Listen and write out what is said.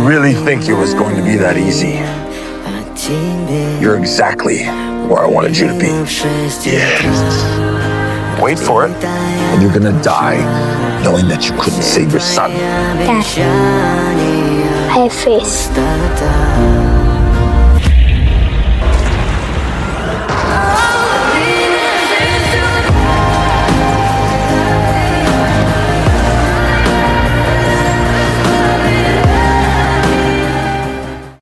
really think it was going to be that easy? You're exactly where I wanted you to be. Yes. Wait for it, and you're gonna die knowing that you couldn't save your son. Dad, I have faith.